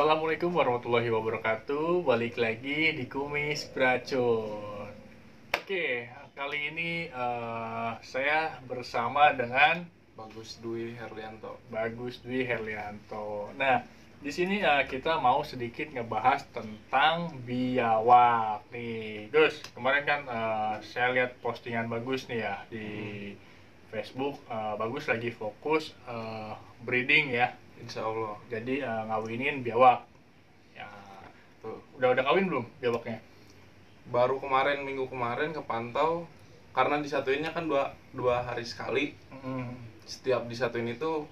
Assalamualaikum warahmatullahi wabarakatuh. Balik lagi di Kumis Bracun. Oke, kali ini saya bersama dengan Bagus Dwi Herlianto. Bagus Dwi Herlianto. Nah, di sini kita mau sedikit ngebahas tentang biawak nih. Gus, kemarin kan saya lihat postingan Bagus nih ya di Facebook. Bagus lagi fokus breeding ya. Insya Allah. Jadi ngawinin biawak. Ya, Tuh. udah kawin belum biawaknya? Baru minggu kemarin kepantau, karena disatuinnya kan dua hari sekali. Setiap disatuin itu,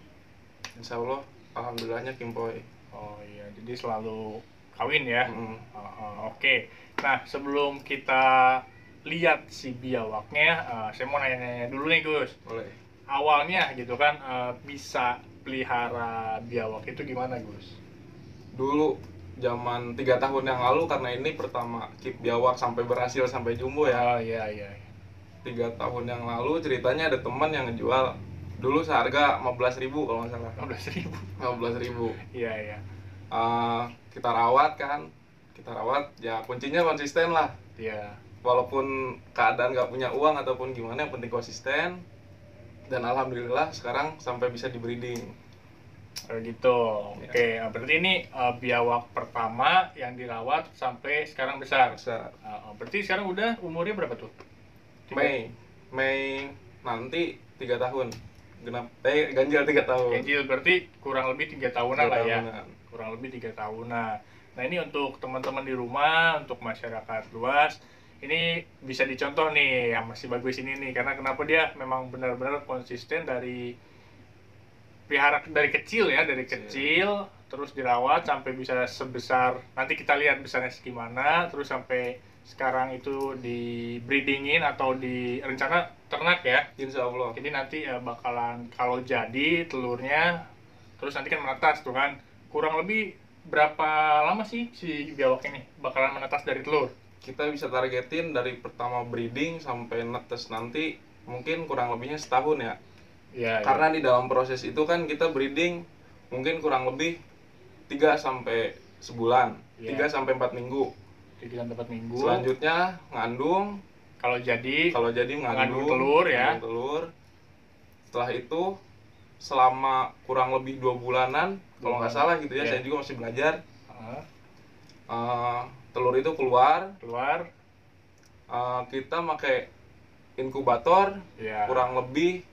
insya Allah, alhamdulillahnya kimpoy. Oh iya, jadi selalu kawin ya. Oke. Nah, sebelum kita lihat si biawaknya, saya mau nanya-nanya dulu nih Gus. Boleh. Awalnya gitu kan bisa pelihara biawak itu gimana Gus? Dulu zaman 3 tahun yang lalu, karena ini pertama keep biawak sampai berhasil sampai jumbo ya. Oh iya. 3 tahun yang lalu ceritanya ada teman yang ngejual dulu seharga 15.000 kalau nggak salah. 15.000. 15.000. Iya. Kita rawat ya, kuncinya konsisten lah. Iya. Walaupun keadaan nggak punya uang ataupun gimana, yang penting konsisten. Dan alhamdulillah sekarang sampai bisa di breeding. Gitu. Oke, berarti ini biawak pertama yang dirawat sampai sekarang besar. Berarti sekarang udah umurnya berapa tuh? Mei nanti 3 tahun. Ganjil 3 tahun. Ganjil berarti kurang lebih 3 tahunan lah ya. Kurang lebih 3 tahunan. Nah, ini untuk teman-teman di rumah, untuk masyarakat luas, ini bisa dicontoh nih yang masih bagus ini nih, karena kenapa dia memang benar-benar konsisten dari pelihara dari kecil ya, terus dirawat sampai bisa sebesar, nanti kita lihat besarnya segimana, terus sampai sekarang itu di breedingin atau di rencana ternak ya. Insya Allah. Jadi nanti bakalan kalau jadi telurnya, terus nanti kan menetas tuh kan, kurang lebih berapa lama sih si biawak ini bakalan menetas dari telur? Kita bisa targetin dari pertama breeding sampai netes nanti mungkin kurang lebihnya setahun ya. Karena di dalam proses itu kan kita breeding mungkin kurang lebih 3 sampai sebulan, 3 sampai 4 minggu. 3 sampai 4 minggu. Selanjutnya ngandung. Kalau jadi ngandung telur ya. Telur. Setelah itu selama kurang lebih 2 bulanan, kalau nggak salah gitu ya, saya juga masih belajar. Telur itu keluar. Kita pakai inkubator kurang lebih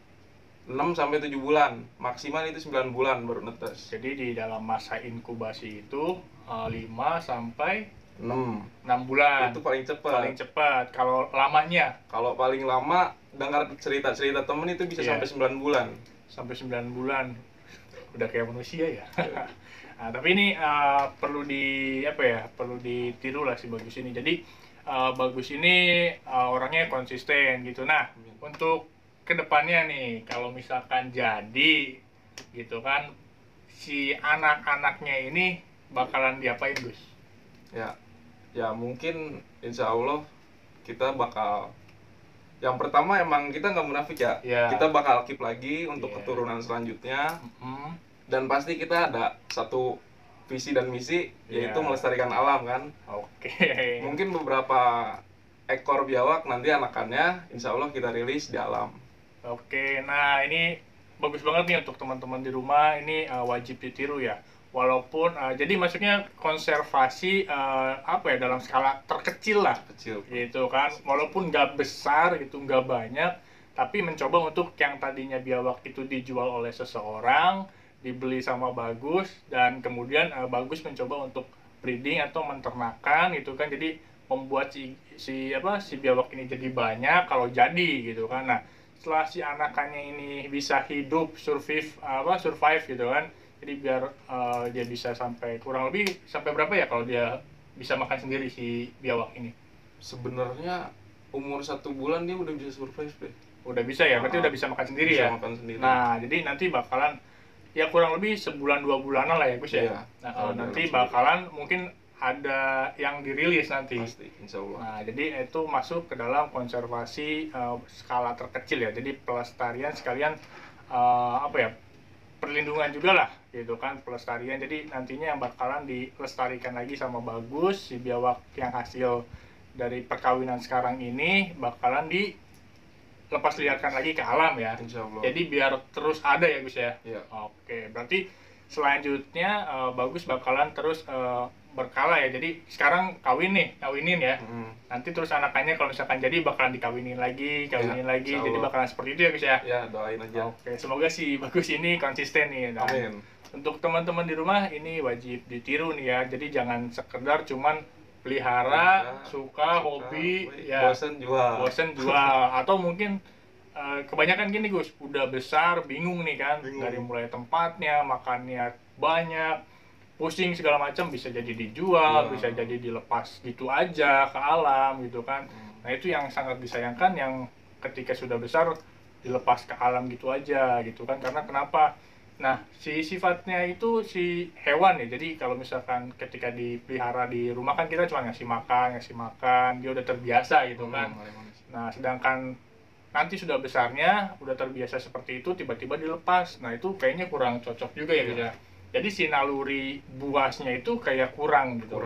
6 sampai 7 bulan, maksimal itu 9 bulan baru netes. Jadi di dalam masa inkubasi itu 5 sampai 6 bulan. Itu paling cepat. Kalau lamanya? Kalau paling lama, dengar cerita temen itu bisa sampai 9 bulan. Sampai 9 bulan. Udah kayak manusia ya. Nah, tapi ini perlu ditiru lah si Bagus ini. Jadi Bagus ini orangnya konsisten gitu. Nah, untuk kedepannya nih, kalau misalkan jadi gitu kan, si anak-anaknya ini bakalan diapain Gus? Ya mungkin insya Allah kita bakal, yang pertama emang kita nggak munafik ya. Kita bakal keep lagi untuk keturunan selanjutnya. Dan pasti kita ada satu visi dan misi, yaitu melestarikan alam kan. Mungkin beberapa ekor biawak nanti anakannya insya Allah kita rilis di alam. Nah ini bagus banget nih untuk teman-teman di rumah, ini wajib ditiru ya. Walaupun jadi maksudnya konservasi dalam skala terkecil lah, gitu kan. Walaupun nggak besar gitu, nggak banyak, tapi mencoba untuk yang tadinya biawak itu dijual oleh seseorang, dibeli sama Bagus, dan kemudian Bagus mencoba untuk breeding atau menternakan gitu kan. Jadi membuat si biawak ini jadi banyak kalau jadi gitu kan. Nah, setelah si anakannya ini bisa hidup, survive gitu kan. Jadi biar dia bisa sampai kurang lebih sampai berapa ya kalau dia bisa makan sendiri si biawak ini? Sebenarnya umur 1 bulan dia udah bisa survive deh. Udah bisa ya, berarti udah bisa makan sendiri ya. Nah, jadi nanti bakalan ya kurang lebih sebulan 2 bulanan lah ya Gus ya. Nanti bakalan mungkin ada yang dirilis nanti. Pasti, insya Allah. Nah, jadi itu masuk ke dalam konservasi skala terkecil ya. Jadi pelestarian sekalian perlindungan juga lah gitu kan, pelestarian. Jadi nantinya yang bakalan dilestarikan lagi sama Bagus, si biawak yang hasil dari perkawinan sekarang ini bakalan dilepas liarkan lagi ke alam ya. Jadi biar terus ada ya Gus ya. Oke, berarti selanjutnya Bagus bakalan terus berkala ya. Jadi sekarang kawinin ya. Nanti terus anakannya kalau misalkan jadi bakalan dikawinin lagi, lagi. Jadi bakalan seperti itu ya Gus ya. Ya, doain aja. Oke, semoga si Bagus ini konsisten nih. Nah, amin. Untuk teman-teman di rumah ini wajib ditiru nih ya. Jadi jangan sekedar cuman pelihara, suka, hobi, ya bosen jual. Atau mungkin kebanyakan gini Gus, udah besar bingung nih kan, dari mulai tempatnya, makannya banyak, pusing segala macam, bisa jadi dijual, bisa jadi dilepas gitu aja ke alam gitu kan. Nah itu yang sangat disayangkan, yang ketika sudah besar dilepas ke alam gitu aja gitu kan. Karena kenapa? Nah, sifatnya itu si hewan ya. Jadi kalau misalkan ketika dipelihara di rumah kan kita cuma ngasih makan, dia udah terbiasa gitu kan. Nah, sedangkan nanti sudah besarnya, udah terbiasa seperti itu, tiba-tiba dilepas. Nah, itu kayaknya kurang cocok juga ya, gitu. Jadi si naluri buasnya itu kayak kurang gitu.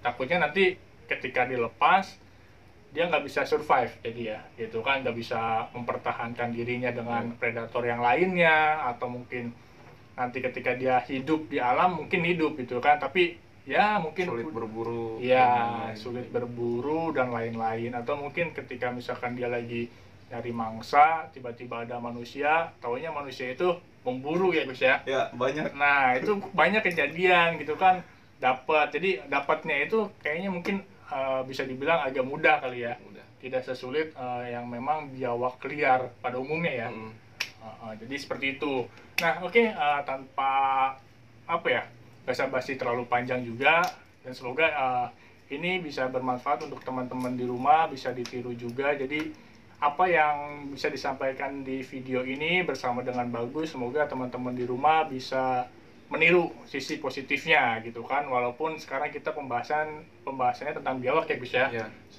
Takutnya nanti ketika dilepas dia nggak bisa survive, jadi ya gitu kan, nggak bisa mempertahankan dirinya dengan predator yang lainnya, atau mungkin nanti ketika dia hidup di alam mungkin hidup gitu kan, tapi ya mungkin sulit berburu, sulit berburu dan lain-lain. Atau mungkin ketika misalkan dia lagi nyari mangsa, tiba-tiba ada manusia, taunya manusia itu memburu ya Gus ya. Ya, banyak. Nah itu banyak kejadian gitu kan, jadi dapatnya itu kayaknya mungkin bisa dibilang agak mudah kali ya, tidak sesulit yang memang biawak liar pada umumnya ya. Jadi seperti itu. Nah oke, tanpa basa-basi terlalu panjang juga, dan semoga ini bisa bermanfaat untuk teman-teman di rumah, bisa ditiru juga. Jadi apa yang bisa disampaikan di video ini bersama dengan Bagus, semoga teman-teman di rumah bisa meniru sisi positifnya gitu kan. Walaupun sekarang kita pembahasannya tentang biawak ya Gus ya.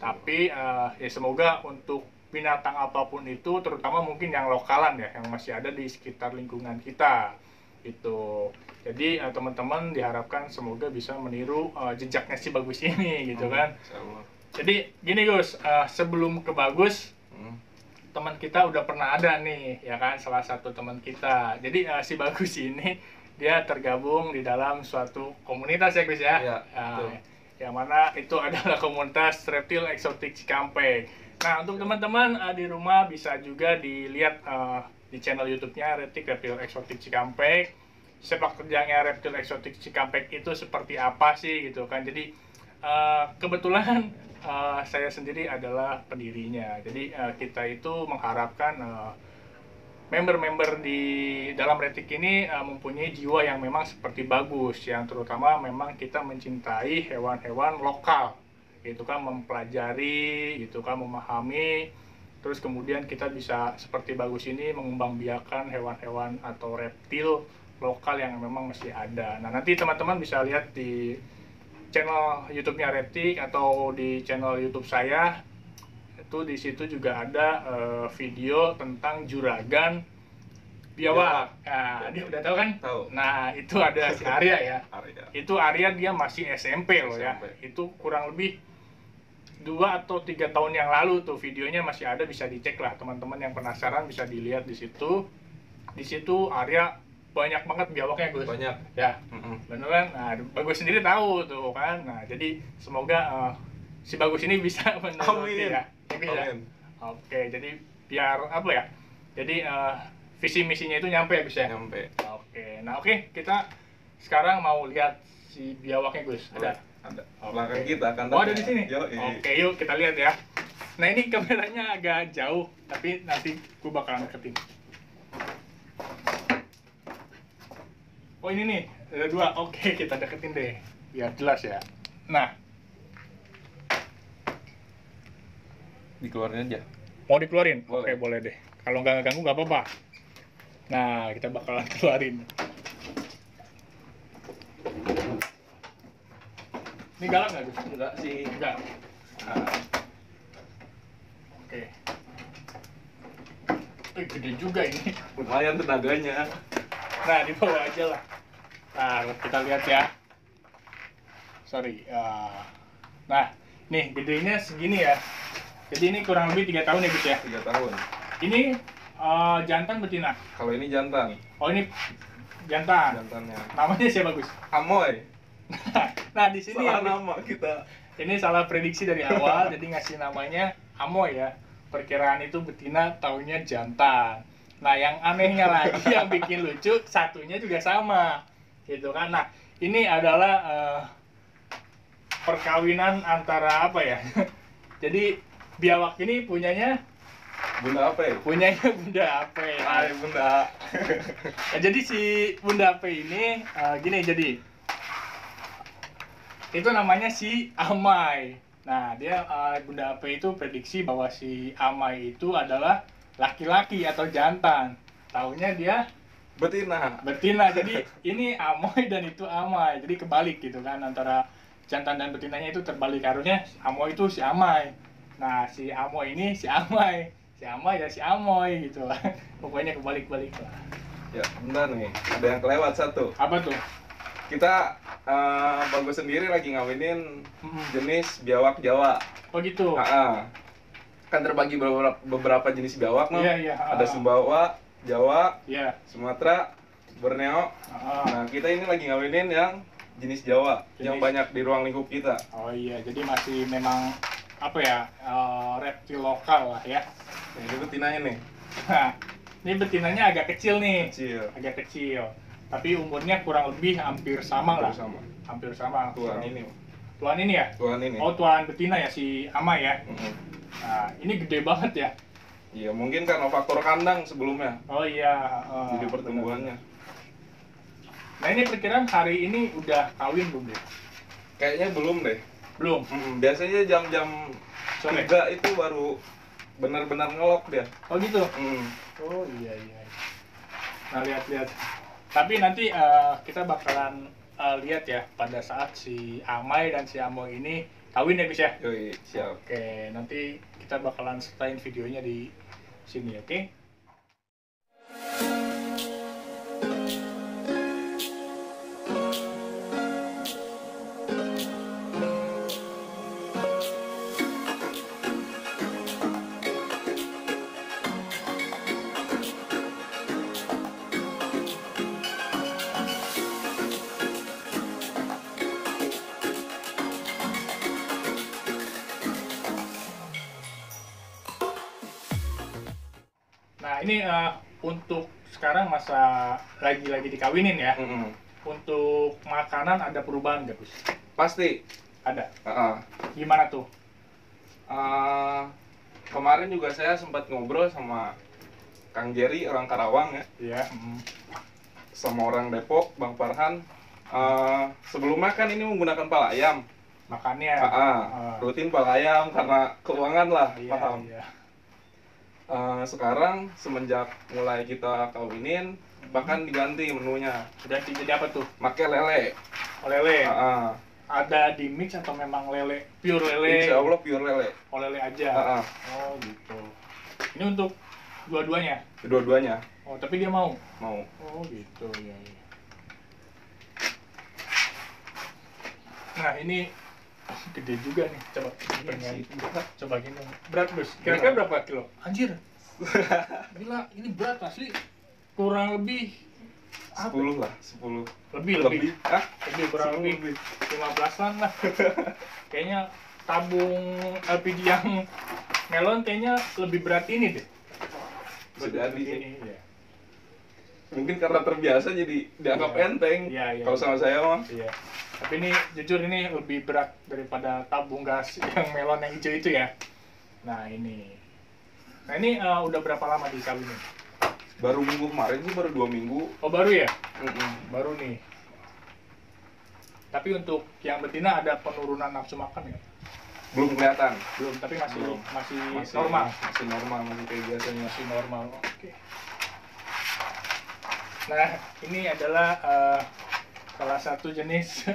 Tapi ya semoga untuk binatang apapun itu, terutama mungkin yang lokalan ya, yang masih ada di sekitar lingkungan kita gitu. Jadi teman-teman diharapkan semoga bisa meniru jejaknya si Bagus ini gitu kan. Jadi gini Gus, sebelum ke Bagus, teman kita udah pernah ada nih ya kan, salah satu teman kita. Jadi si Bagus ini dia tergabung di dalam suatu komunitas ya Gus ya. Yang mana itu adalah komunitas Reptil Eksotik Cikampek. Nah untuk teman-teman di rumah bisa juga dilihat di channel YouTube-nya Reptil Eksotik Cikampek. Sepak terjangnya Reptil Eksotik Cikampek itu seperti apa sih gitu kan. Jadi kebetulan saya sendiri adalah pendirinya. Jadi kita itu mengharapkan member-member di dalam Retik ini mempunyai jiwa yang memang seperti Bagus, yang terutama memang kita mencintai hewan-hewan lokal, gitu kan, mempelajari, gitu kan, memahami, terus kemudian kita bisa seperti Bagus ini mengembangbiakan hewan-hewan atau reptil lokal yang memang masih ada. Nah nanti teman-teman bisa lihat di channel YouTube-nya Retik atau di channel YouTube saya. Itu di situ juga ada video tentang juragan biawak. Nah, dia udah tahu kan? Tahu. Nah, itu ada si Arya ya. Itu Arya, dia masih SMP loh ya. Itu kurang lebih 2 atau 3 tahun yang lalu tuh videonya masih ada, bisa dicek lah teman-teman yang penasaran, bisa dilihat di situ. Di situ Arya banyak banget biawaknya Gus. Banyak. Ya. Beneran. Nah, Bagus sendiri tahu tuh kan. Nah, jadi semoga si Bagus ini bisa menuruti ya. Oke, jadi biar apa ya? Jadi visi misinya itu nyampe ya Gus ya? Nyampe. Oke, nah oke, kita sekarang mau lihat si biawaknya Gus. Ada? Ada. Belakang kita kan. Oh, ada di sini? Oke, yuk kita lihat ya. Nah ini kameranya agak jauh, tapi nanti gue bakalan deketin. Oh ini nih, ada 2. Oke, kita deketin deh, biar jelas ya. Nah, dikeluarin aja. mau dikeluarin? Boleh. Oke, boleh deh. Kalau nggak ganggu nggak apa-apa. Nah, kita bakalan keluarin. Ini galak nggak Gus? Enggak sih. Enggak. Nah. Oke. Gede juga ini. Lumayan tenaganya. Nah, dibawa aja lah. Nah, kita lihat ya. Sorry. Nah, nih gedenya segini ya. Jadi ini kurang lebih 3 tahun ya Gus ya? 3 tahun. Ini jantan betina? Kalau ini jantan. Oh ini jantan. Jantannya. Namanya siapa Gus? Amoy. Nah di sini salah nama kita. Ini salah prediksi dari awal, jadi ngasih namanya Amoy ya. Perkiraan itu betina, taunya jantan. Nah yang anehnya lagi yang bikin lucu, satunya juga sama, gitu kan? Nah ini adalah perkawinan antara apa ya? Jadi biawak ini punyanya Bunda Ape. Punyanya Bunda Ape. Hai Bunda. Nah, jadi si Bunda Ape ini gini jadi itu namanya si Amai. Nah dia Bunda Ape itu prediksi bahwa si Amai itu adalah laki-laki atau jantan. Taunya dia betina. Jadi ini Amoy dan itu Amai. Jadi kebalik gitu kan, antara jantan dan betinanya itu terbalik. Harusnya Amoy itu si Amai. Nah si Amoy ini si Amai. Si Amai ya si Amoy gitu lah. Pokoknya kebalik-balik lah. Ya bentar nih, ada yang kelewat satu. Apa tuh? Kita Bagus sendiri lagi ngawinin jenis biawak Jawa. Oh gitu. Kan terbagi beberapa jenis biawak nih. Iya. Ada Sumbawa, Jawa, iya. Sumatera, Borneo. Nah kita ini lagi ngawinin yang jenis Jawa, yang banyak di ruang lingkup kita. Oh iya, jadi masih memang apa ya, reptil lokal lah ya. Nah, ini betinanya nih. Nah, ini betinanya agak kecil nih. Agak kecil. Tapi umurnya kurang lebih hampir sama lah. Hampir sama. Tuan ini. Tuan ini ya? Tuan ini. Oh, tuan betina ya, si Ama ya? Nah, ini gede banget ya? Iya, mungkin karena faktor kandang sebelumnya. Oh iya. Jadi pertumbuhannya. Nah, ini perkiraan hari ini udah kawin belum deh? Kayaknya belum deh. Belum? Biasanya jam-jam 3 itu baru benar-benar ngelok dia. Oh gitu? Oh iya. Nah, lihat. Tapi nanti kita bakalan lihat ya pada saat si Amai dan si Amo ini kawin ya Gus ya? Yoi, siap. Oke, nanti kita bakalan sertain videonya di sini, oke? Nah ini untuk sekarang masa lagi dikawinin ya. Untuk makanan ada perubahan nggak Gus? Pasti. Ada. Gimana tuh? Kemarin juga saya sempat ngobrol sama Kang Jerry, orang Karawang ya. Iya. Sama orang Depok, Bang Farhan. Sebelumnya kan ini menggunakan pala ayam. Makannya. Rutin pala ayam karena keuangan lah, paham. Iya. Sekarang semenjak mulai kita kawinin bahkan diganti menunya. Ganti jadi apa tuh? Pakai lele. Oh, lele. Ada di mix atau memang lele pure lele? Insya Allah pure lele. Oh lele aja. Oh gitu. Ini untuk dua-duanya? Kedua-duanya. Oh tapi dia mau? Mau. Oh gitu ya. Nah ini gede juga nih, coba coba gini, berat Gus, kira-kira berapa kilo? Anjir, gila, ini berat asli, kurang lebih 10 lah, 10 lebih kurang lebih 15-an lah. Kayaknya tabung LPG yang melon kayaknya lebih berat ini deh. Jadi ya. Mungkin karena terbiasa jadi dianggap enteng. Kalau sama saya mah. Iya. Tapi ini jujur ini lebih berat daripada tabung gas yang melon yang hijau itu ya. Nah ini udah berapa lama dikawinin? Baru minggu kemarin sih, baru 2 minggu. Oh baru ya? Baru nih. Tapi untuk yang betina ada penurunan nafsu makan ya? Belum kelihatan. Belum, tapi masih normal. Masih normal, masih kayak biasanya. Masih normal. Oke. Nah ini adalah salah satu jenis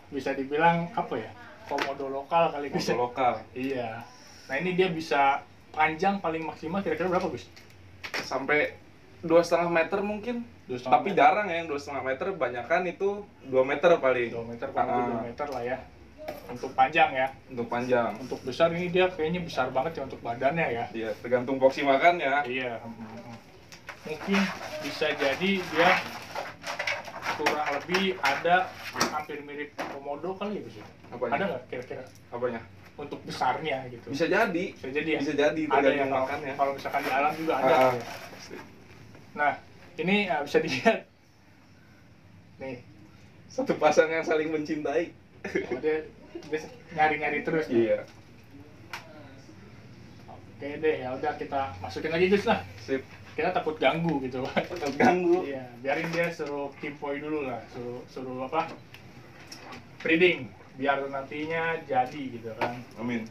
bisa dibilang apa ya, komodo lokal kali Gus. Komodo lokal. Iya. Nah ini dia bisa panjang paling maksimal kira-kira berapa Gus? Sampai 2,5 meter mungkin, tapi jarang ya yang 2,5 meter, banyakan itu 2 meter paling. 2 meter, 2 meter lah ya. Untuk panjang ya. Untuk panjang. Untuk besar ini dia kayaknya besar banget ya untuk badannya ya. Iya, tergantung porsi makan ya. Iya. Mungkin bisa jadi dia kurang lebih ada hampir mirip komodo kali ya, Bos. Apanya? Ada nggak kira-kira? Apanya? Untuk besarnya gitu. Bisa jadi. Bisa jadi ya. Bisa jadi ada yang makannya. Kalau misalkan di alam juga ada. Ya. Nah, ini bisa dilihat. Nih, satu pasang yang saling mencintai. Dia nyari-nyari terus. Iya. Oke deh, ya udah kita masukin lagi guys lah. Sip. Kita takut ganggu gitu. Takut ganggu. Iya, biarin dia suruh kimpoi dulu lah, suruh apa? Breeding, biar nantinya jadi gitu kan. Amin.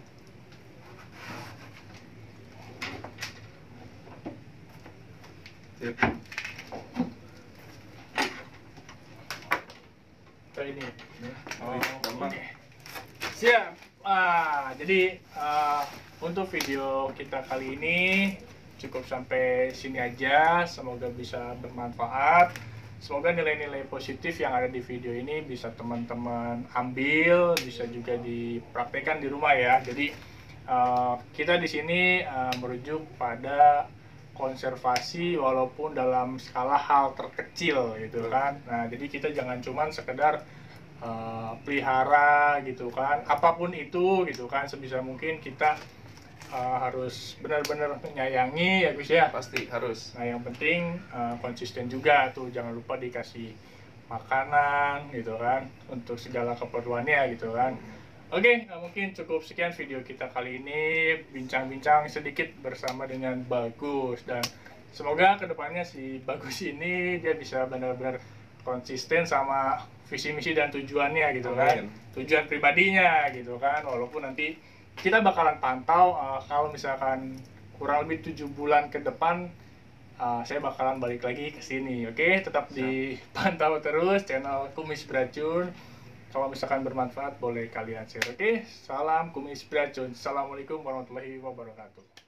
Sip. Kayak ini. Gampang. Okay. Siap. Jadi untuk video kita kali ini cukup sampai sini aja. Semoga bisa bermanfaat. Semoga nilai-nilai positif yang ada di video ini bisa teman-teman ambil, bisa juga dipraktekkan di rumah ya. Jadi kita di sini merujuk pada konservasi walaupun dalam skala hal terkecil gitu kan. Nah, jadi kita jangan cuman sekedar pelihara gitu kan, apapun itu gitu kan, sebisa mungkin kita harus benar-benar menyayangi ya Gus ya. Pasti harus. Nah, yang penting konsisten juga tuh, jangan lupa dikasih makanan gitu kan untuk segala keperluannya gitu kan. Oke, mungkin cukup sekian video kita kali ini, bincang-bincang sedikit bersama dengan Bagus, dan semoga kedepannya si Bagus ini dia bisa benar-benar konsisten sama visi misi dan tujuannya gitu kan. Tujuan pribadinya gitu kan, walaupun nanti kita bakalan pantau kalau misalkan kurang lebih 7 bulan ke depan saya bakalan balik lagi ke sini. Oke, tetap dipantau terus channel Kumis Beracun. Kalau misalkan bermanfaat boleh kalian share. Oke, salam Kumis Beracun. Assalamualaikum warahmatullahi wabarakatuh.